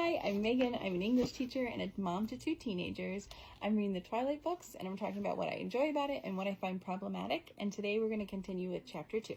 Hi, I'm Megan. I'm an English teacher and a mom to 2 teenagers. I'm reading the Twilight books and I'm talking about what I enjoy about it and what I find problematic. And today we're going to continue with chapter 2.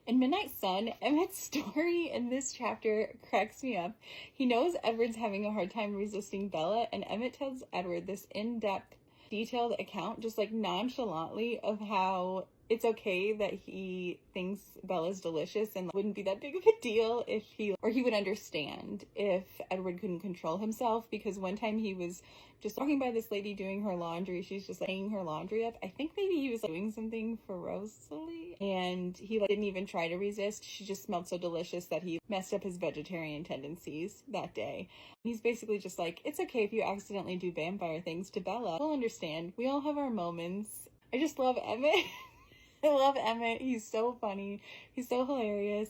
In Midnight Sun, Emmett's story in this chapter cracks me up. He knows Edward's having a hard time resisting Bella, and Emmett tells Edward this in-depth, detailed account, just like nonchalantly, of how it's okay that he thinks Bella's delicious and wouldn't be that big of a deal if he would understand if Edward couldn't control himself, because one time he was just walking by this lady doing her laundry. She's just hanging her laundry up. I think maybe he was doing something ferociously and he didn't even try to resist. She just smelled so delicious that he messed up his vegetarian tendencies that day. He's basically just like, it's okay if you accidentally do vampire things to Bella. We'll understand. We all have our moments. I just love Emmett. I love Emmett. He's so funny. He's so hilarious.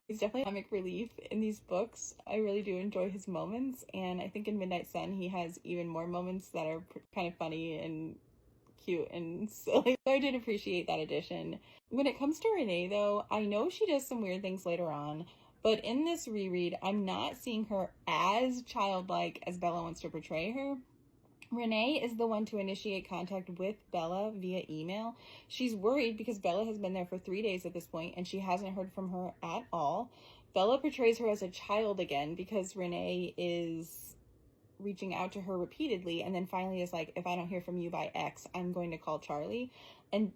He's definitely comic relief in these books. I really do enjoy his moments, and I think in Midnight Sun he has even more moments that are kind of funny and cute and silly. So I did appreciate that addition. When it comes to Renee, though, I know she does some weird things later on, but in this reread, I'm not seeing her as childlike as Bella wants to portray her. Renee is the one to initiate contact with Bella via email. She's worried because Bella has been there for 3 days at this point and she hasn't heard from her at all. Bella portrays her as a child again because Renee is reaching out to her repeatedly and then finally is like, if I don't hear from you by X, I'm going to call Charlie. And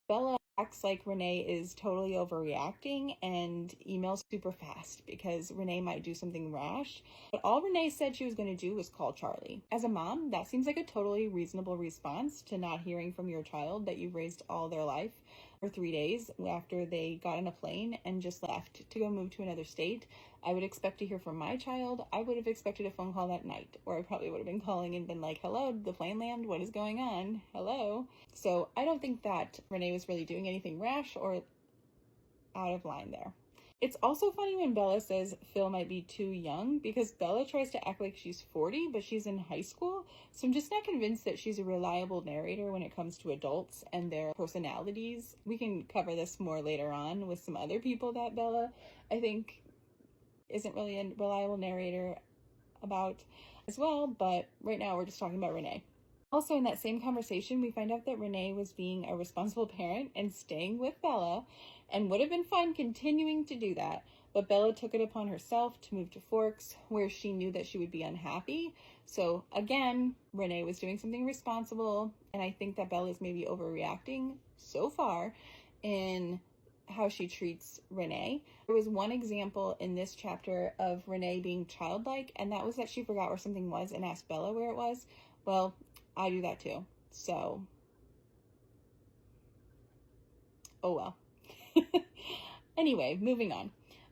Bella acts like Renee is totally overreacting and emails super fast because Renee might do something rash. But all Renee said she was going to do was call Charlie. As a mom, that seems like a totally reasonable response to not hearing from your child that you've raised all their life for 3 days after they got on a plane and just left to go move to another state. I would expect to hear from my child. I would have expected a phone call that night, or I probably would have been calling and been like, hello, the plane landed, what is going on? Hello. So I don't think that Renee was really doing anything rash or out of line there. It's also funny when Bella says Phil might be too young, because Bella tries to act like she's 40, but she's in high school. So I'm just not convinced that she's a reliable narrator when it comes to adults and their personalities. We can cover this more later on with some other people that Bella, I think, isn't really a reliable narrator about as well, but right now we're just talking about Renee. Also, in that same conversation, we find out that Renee was being a responsible parent and staying with Bella, and would have been fine continuing to do that, but Bella took it upon herself to move to Forks, where she knew that she would be unhappy. So again, Renee was doing something responsible, and I think that Bella is maybe overreacting so far in how she treats Renee. There was one example in this chapter of Renee being childlike, and that was that she forgot where something was and asked Bella where it was. Well, I do that too. So, oh well. Anyway, moving on.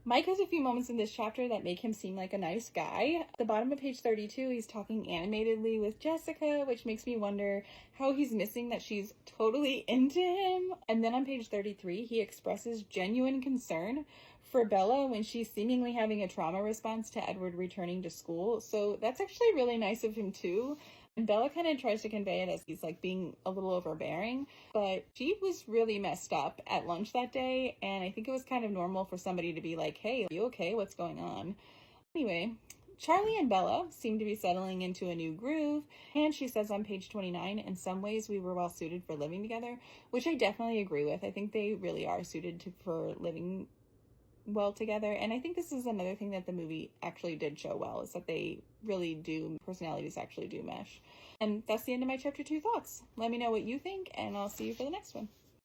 Mike has a few moments in this chapter that make him seem like a nice guy. At the bottom of page 32, he's talking animatedly with Jessica, which makes me wonder how he's missing that she's totally into him. And then on page 33, he expresses genuine concern for Bella when she's seemingly having a trauma response to Edward returning to school. So that's actually really nice of him too. And Bella kind of tries to convey it as he's like being a little overbearing, but she was really messed up at lunch that day, and I think it was kind of normal for somebody to be like, hey, are you okay? What's going on? Anyway, Charlie and Bella seem to be settling into a new groove, and she says on page 29, in some ways we were well suited for living together, which I definitely agree with. I think they really are suited for living well together, and I think this is another thing that the movie actually did show well, is that they really do, personalities actually do mesh. And that's the end of my chapter 2 thoughts. Let me know what you think, and I'll see you for the next one.